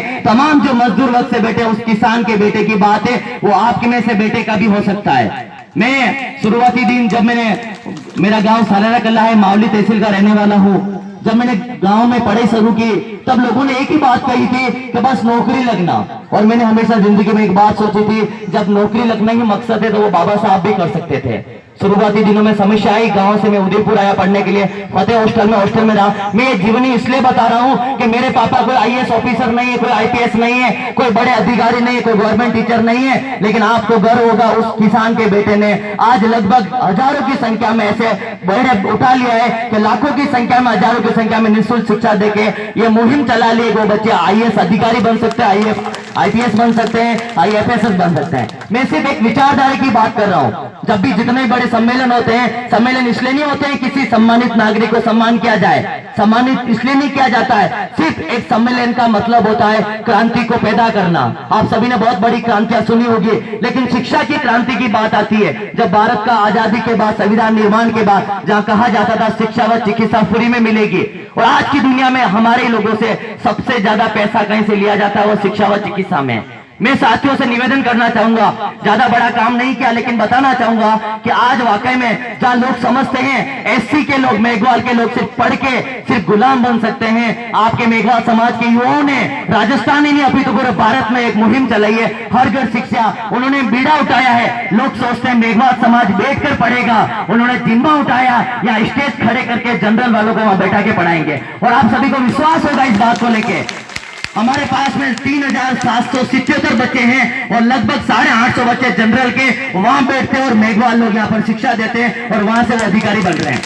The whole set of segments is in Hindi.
तमाम जो मजदूर वर्ग से बेटे, उस किसान के बेटे की बात है, वो आपके में से बेटे का भी हो सकता है। मैं शुरुआती दिन जब मेरा गांव सालारा कल्ला है, मावली तहसील का रहने वाला हूँ। जब मैंने गांव में पढ़ाई शुरू की तब लोगों ने एक ही बात कही थी कि बस नौकरी लगना, और मैंने हमेशा जिंदगी में एक बात सोची थी, जब नौकरी लगना ही मकसद है तो वो बाबा साहब भी कर सकते थे। शुरुआती दिनों में समस्या आई, गांव से मैं उदयपुर आया पढ़ने के लिए, फतेह हॉस्टल में रहा। मैं ये जीवनी इसलिए बता रहा हूं कि मेरे पापा कोई आईएएस ऑफिसर नहीं है, कोई आईपीएस नहीं है, कोई बड़े अधिकारी नहीं है, कोई गवर्नमेंट टीचर नहीं है, लेकिन आपको गर्व होगा उस किसान के बेटे ने आज लगभग हजारों की संख्या में ऐसे बेड़े उठा लिया है कि लाखों की संख्या में, हजारों की संख्या में निःशुल्क शिक्षा देके ये मुहिम चला ली। वो बच्चे आईएएस अधिकारी बन सकते हैं, आईपीएस बन सकते हैं, आईएफएस बन सकते हैं। मैं सिर्फ एक विचारधारा की बात कर रहा हूं। जब भी जितने बड़े सम्मेलन होते हैं, सम्मेलन इसलिए नहीं होते हैं किसी सम्मानित नागरिक को सम्मान किया जाए, सम्मानित इसलिए नहीं किया जाता है। सिर्फ एक सम्मेलन का मतलब होता है क्रांति को पैदा करना। आप सभी ने बहुत बड़ी क्रांतियां सुनी होगी, लेकिन शिक्षा की क्रांति की बात आती है जब भारत का आजादी के बाद, संविधान निर्माण के बाद, जहां कहा जाता था शिक्षा व चिकित्सा फ्री में मिलेगी, और आज की दुनिया में हमारे लोगों से सबसे ज्यादा पैसा कहीं से लिया जाता है, वो शिक्षा व चिकित्सा में। मैं साथियों से निवेदन करना चाहूंगा, ज्यादा बड़ा काम नहीं किया, लेकिन बताना चाहूंगा कि आज वाकई में जहां लोग समझते हैं एससी के लोग, मेघवाल के लोग सिर्फ पढ़ के सिर्फ गुलाम बन सकते हैं, आपके मेघवाल समाज के युवाओं ने राजस्थान ही नहीं अभी तो पूरे भारत में एक मुहिम चलाई है, हर घर शिक्षा। उन्होंने बीड़ा उठाया है। लोग सोचते हैं मेघवाल समाज बैठकर पढ़ेगा, उन्होंने जिम्मा उठाया या स्टेज खड़े करके जनरल वालों को वहां बैठा के पढ़ाएंगे। और आप सभी को विश्वास होगा इस बात को लेके, हमारे पास में 3777 बच्चे हैं और लगभग 850 बच्चे जनरल के वहां बैठते हैं और मेघवाल लोग यहाँ पर शिक्षा देते हैं और वहां से वो अधिकारी बन रहे हैं।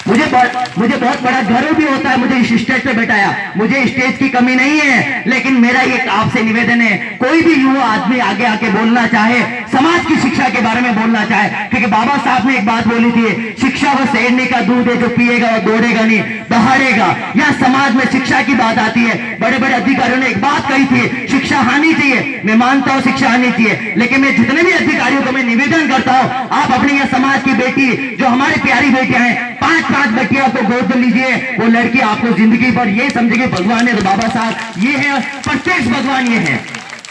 मुझे बहुत बड़ा गर्व भी होता है, मुझे इस स्टेज पे बैठाया, मुझे स्टेज की कमी नहीं है, लेकिन मेरा एक आपसे निवेदन है, कोई भी युवा आदमी आगे आके बोलना चाहे, समाज की शिक्षा के बारे में बोलना चाहे, क्योंकि बाबा साहब ने एक बात बोली थी, शिक्षा वो शेरनी का दूध है, जो पिएगा वो दौड़ेगा नहीं दहाड़ेगा। या समाज में शिक्षा की बात आती है, बड़े बड़े अधिकारियों ने एक बात कही थी, शिक्षा आनी चाहिए। मैं मानता हूं शिक्षा आनी चाहिए, लेकिन मैं जितने भी अधिकारियों को मैं निवेदन करता हूं, आप अपनी यह समाज की बेटी, जो हमारी प्यारी बेटियां हैं, पांच बेटियों को गोद लीजिए, वो लड़की आपको जिंदगी भर ये समझेगी भगवान है, तो बाबा साहब ये है, प्रत्यक्ष भगवान ये है।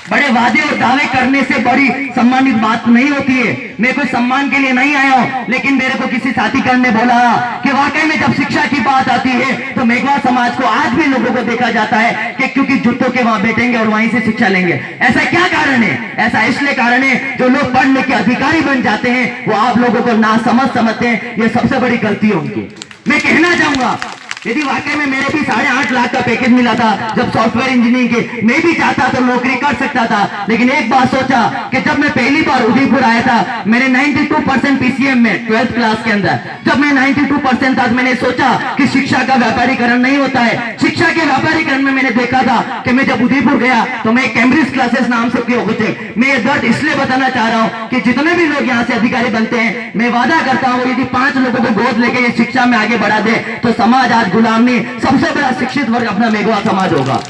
बड़े वादे और दावे करने से बड़ी सम्मानित बात नहीं होती है। मैं कोई सम्मान के लिए नहीं आया हूं, लेकिन मेरे को किसी साथीकरण ने बोला कि वाकई में जब शिक्षा की बात आती है तो मेघवाल समाज को आज भी लोगों को देखा जाता है कि क्योंकि जूतों के वहां बैठेंगे और वहीं से शिक्षा लेंगे। ऐसा क्या कारण है? ऐसा इसलिए कारण है, जो लोग पढ़ लिख के अधिकारी बन जाते हैं वो आप लोगों को ना समझते हैं, ये सबसे बड़ी गलती है उनकी। मैं कहना चाहूंगा, यदि वाकई में मेरे भी 8.5 लाख का पैकेज मिला था जब सॉफ्टवेयर इंजीनियरिंग के, मैं भी चाहता तो नौकरी कर सकता था, लेकिन एक बात सोचा कि जब मैं पहली बार उदयपुर आया था, मैंने 92% पीसीएम में 12th क्लास के अंदर, जब मैं 92% था, मैंने सोचा कि शिक्षा का व्यापारीकरण नहीं होता है। शिक्षा के व्यापारीकरण में मैंने देखा था कि मैं जब उदयपुर गया तो मैं कैम्ब्रिज क्लासेस नाम से होते। मैं ये दर्द इसलिए बताना चाह रहा हूं कि जितने भी लोग यहाँ से अधिकारी बनते हैं, मैं वादा करता हूं यदि 5 लोगों को गोद लेके ये शिक्षा में आगे बढ़ा दे तो समाज आज गुलाम नहीं, सबसे बड़ा शिक्षित वर्ग अपना मेघवाल समाज होगा।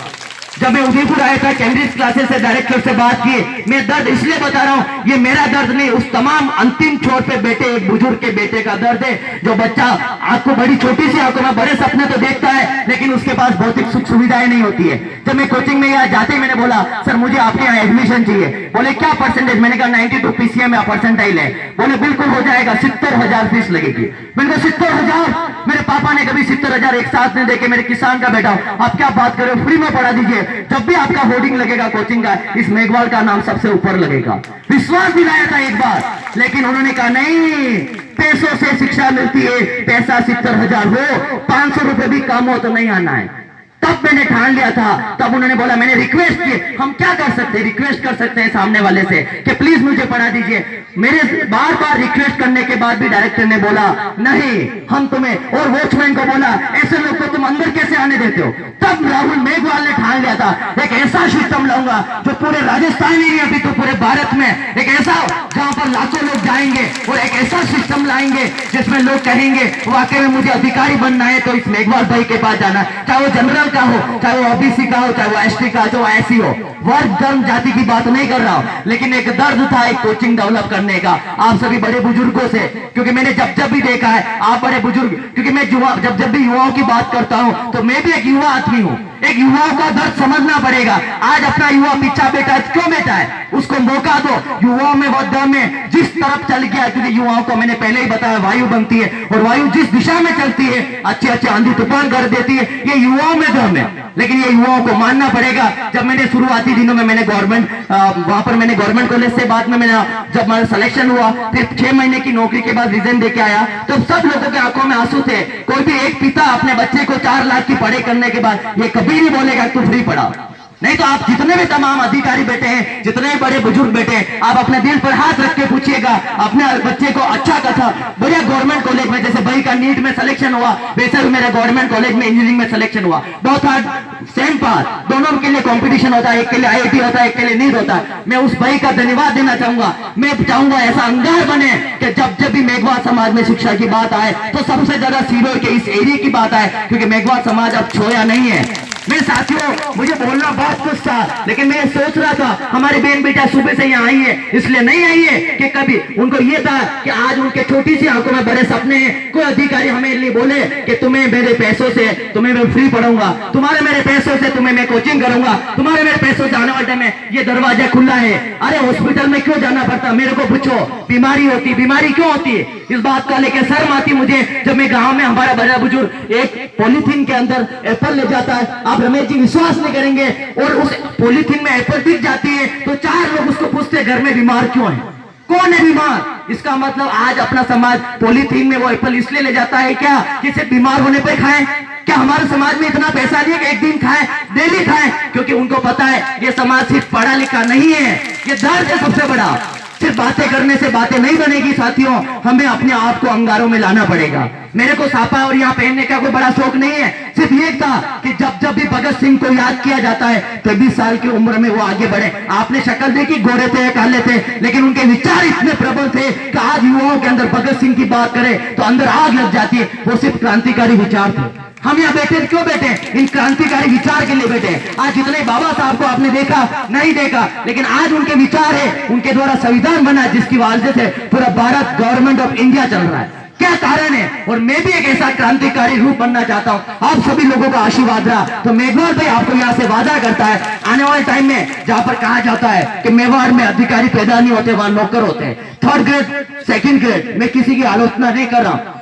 जब मैं उदयपुर आया था, कैम्ब्रिज क्लासेस से डायरेक्टर से बात की, मैं दर्द इसलिए बता रहा हूं, ये मेरा दर्द नहीं, उस तमाम अंतिम छोर पे बैठे एक बुजुर्ग के बेटे का दर्द है, जो बच्चा आपको बड़ी छोटी सी आंखों में बड़े सपने तो देखता है, लेकिन उसके पास भौतिक सुख सुविधाएं नहीं होती है। जब मैं कोचिंग में यहाँ जाते ही मैंने बोला, सर मुझे आपके यहाँ एडमिशन चाहिए। बोले क्या परसेंटेज? मैंने कहा 92 पीसीएम या परसेंटाइल है। बोले बिल्कुल हो जाएगा, 70,000 फीस लगेगी। मैंने कहा 70,000? मेरे पापा ने कभी 70,000 एक साथ नहीं देखे, मेरे किसान का बेटा हूं, आप क्या बात कर रहे हो, फ्री में पढ़ा दीजिए। जब भी आपका होर्डिंग लगेगा कोचिंग का, इस मेघवाल का नाम सबसे ऊपर लगेगा। विश्वास दिलाया था एक बार, लेकिन उन्होंने कहा नहीं, पैसों से शिक्षा मिलती है, पैसा 70,000 हो, 500 रुपए भी कम हो तो नहीं आना है। तब मैंने ठान लिया था, तब उन्होंने बोला, मैंने रिक्वेस्ट की, हम क्या कर सकते हैं, रिक्वेस्ट कर सकते हैं सामने वाले से कि प्लीज मुझे पढ़ा दीजिए। मेरे बार बार रिक्वेस्ट करने के बाद भी डायरेक्टर ने बोला नहीं, हम तुम्हें, और वॉचमैन को बोला ऐसे लोग को तुम अंदर कैसे आने देते हो। तब राहुल मेघवाल ने ठान लिया था, एक ऐसा सिस्टम लाऊंगा जो पूरे राजस्थान ही नहीं, अभी तो पूरे भारत में एक ऐसा जहां पर लाखों लोग जाएंगे, और एक ऐसा सिस्टम लाएंगे जिसमें लोग कहेंगे वाकई में मुझे अधिकारी बनना है तो इस मेघवाल भाई के पास जाना, चाहे वो जनरल जनरल का हो, चाहे वो ओबीसी का हो, चाहे वो एसटी का, चाहे वो एससी हो, वर्ग धर्म जाति की बात नहीं कर रहा हूं, लेकिन एक दर्द था एक कोचिंग डेवलप करने का आप सभी बड़े बुजुर्गों से, क्योंकि मैंने जब भी देखा है आप बड़े बुजुर्ग, क्योंकि मैं जब भी युवाओं की बात करता हूं तो मैं भी एक युवा आदमी हूं, एक युवाओं का दर्द समझना पड़ेगा। आज अपना युवा पीछा बैठा है, क्यों बैठा है, उसको मौका दो। युवाओं में वो दम है जिस तरफ चल गया, क्योंकि युवाओं को मैंने पहले ही बताया वायु बनती है और वायु जिस दिशा में चलती है अच्छे अच्छे आंधी तूफान कर देती है, ये युवाओं में दम है, लेकिन ये युवाओं को मानना पड़ेगा। जब मैंने शुरुआती दिनों में मैंने गवर्नमेंट वहां पर मैंने गवर्नमेंट कॉलेज से बाद में मैंने जब मेरा सिलेक्शन हुआ, फिर 6 महीने की नौकरी के बाद रिजल्ट देके आया, तो सब लोगों के आंखों में आंसू थे। कोई भी एक पिता अपने बच्चे को 4 लाख की पढ़ाई करने के बाद ये कभी नहीं बोलेगा तू फ्री पढ़ा। नहीं तो आप जितने भी तमाम अधिकारी बैठे हैं, जितने भी बड़े बुजुर्ग बैठे हैं, आप अपने दिल पर हाथ रख के पूछिएगा अपने बच्चे को अच्छा कथा बढ़िया गवर्नमेंट कॉलेज में, जैसे भाई का नीट में सिलेक्शन हुआ वैसे भी मेरे गवर्नमेंट कॉलेज में इंजीनियरिंग में सिलेक्शन हुआ, बहुत हार्ड सेम पास, दोनों के लिए कंपटीशन होता है, एक के लिए आईआईटी होता है, एक के लिए नीट होता है। मैं उस भाई का धन्यवाद देना चाहूंगा। मैं चाहूंगा ऐसा अंगार बने कि जब भी मेघवाल समाज में शिक्षा की बात आए तो सबसे ज्यादा सीरों के इस एरिया की बात आए, क्योंकि मेघवाल समाज अब छोया नहीं है। मेरे साथियों, मुझे बोलना बहुत कुछ था, लेकिन मैं सोच रहा था हमारी बहन बेटा सुबह से यहाँ आई है, इसलिए नहीं आई है कि कभी उनको ये था कि आज उनके छोटी सी आंखों में बड़े सपने हैं। कोई अधिकारी हमें लिए बोले कि तुम्हें मेरे पैसों से तुम्हें मैं फ्री पढ़ाऊंगा, तुम्हारे मेरे पैसों से तुम्हें मैं कोचिंग करूंगा, तुम्हारे मेरे पैसों से आने वाले टाइम में ये दरवाजा खुला है। अरे हॉस्पिटल में क्यों जाना पड़ता, मेरे को पूछो, बीमारी होती, बीमारी क्यों होती है, इस बात का लेकर शर्म आती मुझे। जब मैं गाँव में हमारा बड़ा बुजुर्ग एक पॉलिथीन के अंदर एप्पल ले जाता है, आप रमेश जी विश्वास नहीं करेंगे, और उस पॉलिथीन में एप्पल दिख जाती है तो 4 लोग उसको पूछते घर में बीमार क्यों है, कौन है बीमार। इसका मतलब आज अपना समाज पॉलिथीन में वो एप्पल इसलिए ले जाता है क्या कि सिर्फ बीमार होने पे खाएं। क्या हमारे समाज में इतना पैसा नहीं है कि एक दिन खाएं, डेली खाएं, क्योंकि उनको पता है ये समाज सिर्फ पढ़ा लिखा नहीं है, ये दर्द है सबसे बड़ा। सिर्फ बातें करने से बातें नहीं बनेगी साथियों, हमें अपने आप को अंगारों में लाना पड़ेगा। मेरे को सापा और यहाँ पहनने का कोई बड़ा शौक नहीं है, सिर्फ ये था कि जब भी भगत सिंह को याद किया जाता है तो 20 साल की उम्र में वो आगे बढ़े। आपने शक्ल देखी, गोरे थे, काले थे, लेकिन उनके विचार इतने प्रबल थे कि आज युवाओं के अंदर भगत सिंह की बात करें तो अंदर आग लग जाती है। वो सिर्फ क्रांतिकारी विचार थे। हम यहाँ बैठे क्यों बैठे, इन क्रांतिकारी विचार के लिए बैठे। आज जितने बाबा साहब को आपने देखा नहीं देखा, लेकिन आज उनके विचार है, उनके द्वारा संविधान बना जिसकी वजह से पूरा भारत गवर्नमेंट ऑफ इंडिया चल रहा है। क्या कारण है, और मैं भी एक ऐसा क्रांतिकारी रूप बनना चाहता हूं। आप सभी लोगों का आशीर्वाद रहा तो मेघवाल भाई आपको यहाँ से वादा करता है आने वाले टाइम में जहां पर कहा जाता है कि मेवाड़ में अधिकारी पैदा नहीं होते, वहां नौकर होते हैं। 3rd ग्रेड 2nd ग्रेड, मैं किसी की आलोचना नहीं कर रहा हूं,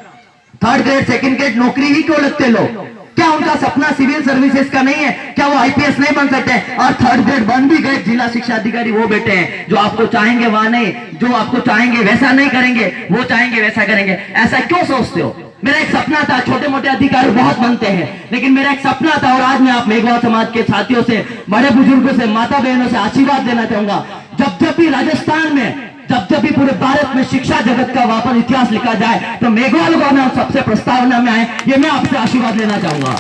3rd ग्रेड 2nd ग्रेड नौकरी ही क्यों लगते लोग, क्या उनका सपना सिविल सर्विसेज का नहीं है, क्या वो आईपीएस नहीं बन सकते। और 3rd ग्रेड बन भी गए, जिला शिक्षा अधिकारी वो बेटे हैं जो आपको चाहेंगे वहां नहीं, जो आपको चाहेंगे वैसा नहीं करेंगे, वो चाहेंगे वैसा करेंगे। ऐसा क्यों सोचते हो। मेरा एक सपना था, छोटे मोटे अधिकारी बहुत बनते हैं, लेकिन मेरा एक सपना था, और आज मैं आप मेघवाल समाज के साथियों से, बड़े बुजुर्गों से, माता बहनों से आशीर्वाद देना चाहूंगा। जब भी राजस्थान में, जब भी पूरे भारत में शिक्षा जगत का वापस इतिहास लिखा जाए तो मेघवाल को नाम सबसे प्रस्तावना में आए, ये मैं आपसे आशीर्वाद लेना चाहूंगा।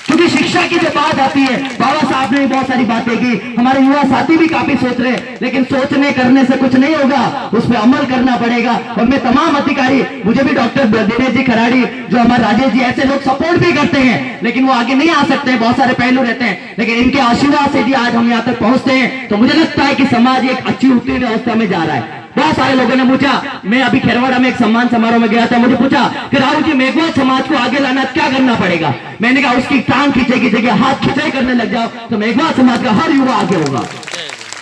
क्योंकि शिक्षा की जो बात आती है, बाबा साहब ने भी बहुत सारी बातें की, हमारे युवा साथी भी काफी सोच रहे, लेकिन सोचने करने से कुछ नहीं होगा, उस पर अमल करना पड़ेगा। और मैं तमाम अधिकारी, मुझे भी डॉक्टर दिनेश जी खराड़ी, जो हमारे राजेश जी, ऐसे लोग सपोर्ट भी करते हैं, लेकिन वो आगे नहीं आ सकते, बहुत सारे पहलू रहते हैं, लेकिन इनके आशीर्वाद से भी आज हम यहाँ तक पहुंचते हैं। तो मुझे लगता है कि समाज एक अच्छी उत्तीर्ण अवस्था में जा रहा है। बहुत सारे लोगों ने पूछा, मैं अभी खेरवाड़ा में एक सम्मान समारोह में गया था, मुझे पूछा कि राहुल जी मेघवाल समाज को आगे लाना क्या करना पड़ेगा। मैंने कहा उसकी टांग खींचे की जगह हाथ खिंचाई करने लग जाओ तो मेघवाल समाज का हर युवा आगे होगा।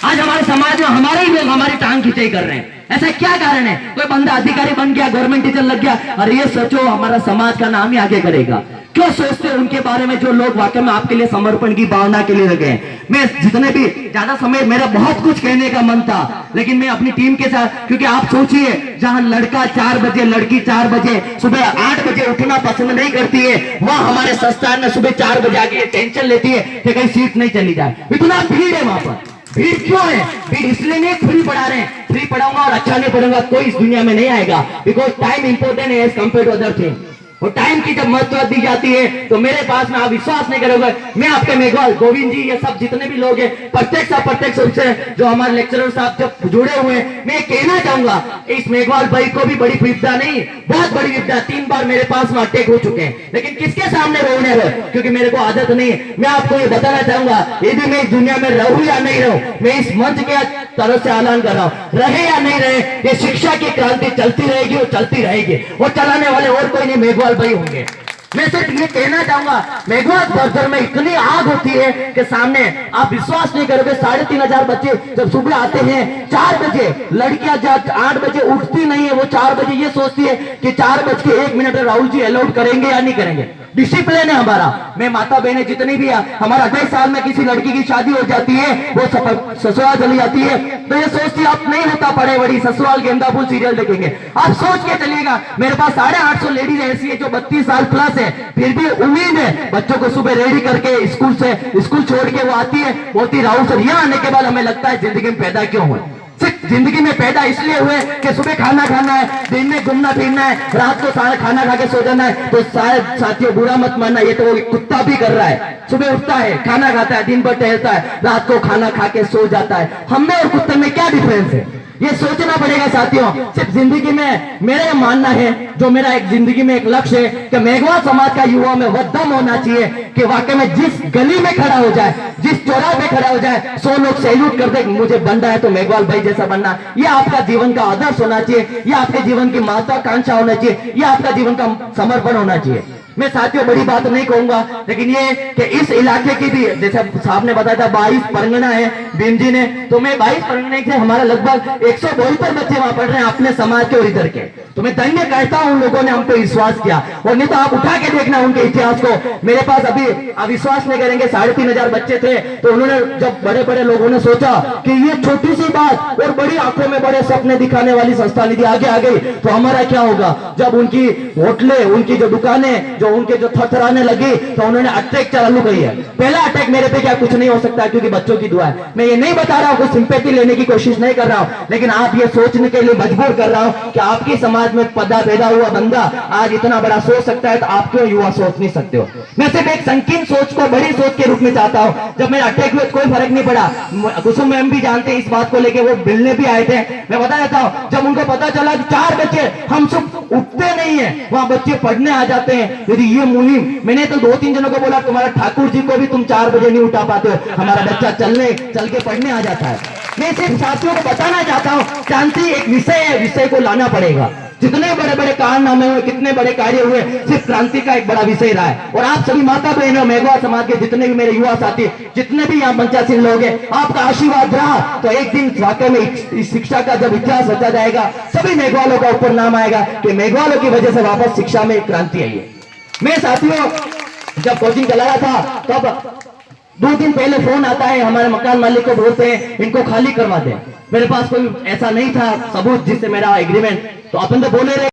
आज हमारे समाज में हमारे ही लोग हमारी टांग खिंचाई कर रहे हैं, ऐसा क्या कारण है। कोई बंदा अधिकारी बन गया, गवर्नमेंट टीचर लग गया, अरे ये सोचो हमारा समाज का नाम ही आगे करेगा। क्यों सोचते हो उनके बारे में जो लोग वाकई में आपके लिए समर्पण की भावना के लिए लगे। मैं जितने भी ज्यादा समय, मेरा बहुत कुछ कहने का मन था, लेकिन मैं अपनी टीम के साथ, क्योंकि आप सोचिए जहां लड़का 4 बजे, लड़की 4 बजे, सुबह 8 बजे उठना पसंद नहीं करती है, वहां हमारे संस्थान में सुबह 4 बजे आके टेंशन लेती है कि कहीं सीट नहीं चली जाए। इतना भीड़ है वहां पर। भीड़ क्यों है, भीड़ इसलिए नहीं, फ्री पढ़ा रहे हैं, फ्री पढ़ाऊंगा और अच्छा नहीं पढ़ूंगा कोई इस दुनिया में नहीं आएगा, बिकॉज टाइम इंपॉर्टेंट है as compare to other thing. और टाइम की जब महत्व दी जाती है तो मेरे पास में आप विश्वास नहीं करोगे, मैं आपके मेघवाल गोविंद जी ये सब जितने भी लोग हैं प्रत्यक्ष अप्रत्यक्ष रूप से जो हमारे लेक्चरर साहब जब जुड़े हुए हैं, मैं कहना चाहूंगा इस मेघवाल भाई को भी बड़ी विपदा नहीं, बहुत बड़ी विपदा, 3 बार मेरे पास में अटैक हो चुके हैं, लेकिन किसके सामने रोने रहो, क्योंकि मेरे को आदत नहीं है। मैं आपको ये बताना चाहूंगा यदि मैं इस दुनिया में रहूं या नहीं रहूं, मैं इस मंच के तरफ से ऐलान कर रहा हूं, रहे या नहीं रहे, ये शिक्षा की क्रांति चलती रहेगी और चलती रहेगी, और चलाने वाले और कोई नहीं मेघवाल भाई होंगे। मैं सिर्फ ये कहना चाहूंगा मेघवाल बर्जर में इतनी आग होती है कि सामने आप विश्वास नहीं करोगे, 3,500 बच्चे जब सुबह आते हैं 4 बजे, लड़कियां 8 बजे उठती नहीं है, वो 4 बजे ये सोचती है कि 4:01 राहुल जी अलाउड करेंगे या नहीं करेंगे। डिसिप्लिन है हमारा। मैं माता बहनें जितनी भी है, हमारा 28 साल में किसी लड़की की शादी हो जाती है, वो ससुराल चली जाती है, तो ये सोचती है आप नहीं होता पड़े बड़ी ससुराल गेंदा फूल सीरियल देखेंगे। आप सोच के चलिएगा, मेरे पास 850 लेडीज ऐसी है जो 32 साल प्लस है, फिर भी उम्मीद है बच्चों को सुबह रेडी करके स्कूल छोड़ के वो आती है, बोलती राहुल सर यहाँ आने के बाद हमें लगता है जिंदगी में पैदा क्यों हुए। सिर्फ जिंदगी में पैदा इसलिए हुए कि सुबह खाना खाना है, दिन में घूमना फिरना है, रात को सारा खाना खा के सो जाना है। तो शायद साथियों बुरा मत मानना, ये तो वो कुत्ता भी कर रहा है, सुबह उठता है, खाना खाता है, दिन भर टहलता है, रात को खाना खा के सो जाता है। हम में और कुत्ते में क्या डिफरेंस है, ये सोचना पड़ेगा साथियों। सिर्फ जिंदगी में मेरा ये मानना है, जो मेरा एक जिंदगी में एक लक्ष्य है कि मेघवाल समाज का युवा में वह दम होना चाहिए कि वाकई में जिस गली में खड़ा हो जाए, जिस चौराहे पे खड़ा हो जाए, 100 लोग सैल्यूट कर दे, मुझे बनना है तो मेघवाल भाई जैसा बनना। ये आपका जीवन का आदर्श होना चाहिए, ये आपके जीवन की महत्वाकांक्षा होना चाहिए, ये आपका जीवन का समर्पण होना चाहिए। मैं साथियों बड़ी बात नहीं कहूंगा, लेकिन ये कि इस इलाके की भी, जैसे साहब ने बताया था 22 परगना है भीम जी ने, तो मैं 22 परगने से हमारा लगभग 172 बच्चे वहां पढ़ रहे हैं अपने समाज के और इधर के। तो मैं धन्य कहता हूं उन लोगों ने हम पे विश्वास किया, और नहीं तो आप उठा के देखना उनके इतिहास को। मेरे पास अभी आप विश्वास नहीं करेंगे 3,500 बच्चे थे, तो उन्होंने जब बड़े बड़े लोगों ने सोचा कि ये छोटी सी बात और बड़ी आंखों में बड़े सपने दिखाने वाली संस्था निधि आगे आ गई तो हमारा क्या होगा। जब उनकी होटलें, उनकी जो दुकानें जो उनके जो थरथराने लगी, तो उन्होंने अटैक चालू करी है। पहला अटैक मेरे पे क्या कुछ नहीं हो सकता क्योंकि बच्चों की दुआ है। मैं ये नहीं बता रहा हूं, कुछ सिंपैथी लेने की कोशिश नहीं कर रहा हूं, लेकिन आप ये सोचने के लिए मजबूर कर रहा हूं कि आपकी समाज में पैदा हुआ बंदा आज इतना बड़ा सोच सकता है, तो आप क्यों युवा सोच नहीं सकते हो। मैं सिर्फ एक संकीर्ण सोच को बड़ी सोच के रूप में चाहता हूं। जब मेरा अटैक हुआ कोई फर्क नहीं पड़ा, कुसुम मैम भी जानते हैं इस बात को लेकर, वो मिलने भी आए थे। मैं बता देता हूं, जब उनको पता चला कि 4 बच्चे हम सब उठते नहीं है, वहां बच्चे पढ़ने आ जाते हैं, यदि ये मुहिम, मैंने तो 2-3 जनों को बोला तुम्हारा ठाकुर जी को भी तुम 4 बजे नहीं उठा पाते हो, हमारा बच्चा चल के पढ़ने आ जाता है। मैं सिर्फ साथियों को बताना चाहता हूं, शांति एक विषय है, विषय को लाना पड़ेगा। जितने बड़े बड़े कारनामे हुए, कितने बड़े कार्य हुए, सिर्फ क्रांति का एक बड़ा विषय रहा है। और आप सभी माता बहनों, मेघवाल समाज के जितने भी मेरे युवा साथी, जितने भी यहाँ मंचासीन लोग हैं, आपका आशीर्वाद रहा तो एक दिन वाकई में इस शिक्षा का जब इतिहास रचा जाएगा, सभी मेघवालों का ऊपर नाम आएगा कि मेघवालों की वजह से वापस शिक्षा में क्रांति आई है। मैं साथियों जब कोचिंग चला रहा था तब 2 दिन पहले फोन आता है, हमारे मकान मालिक को बोलते हैं इनको खाली करवा दें। मेरे पास कोई ऐसा नहीं था सबूत जिससे मेरा एग्रीमेंट, तो अपन तो बोले रहे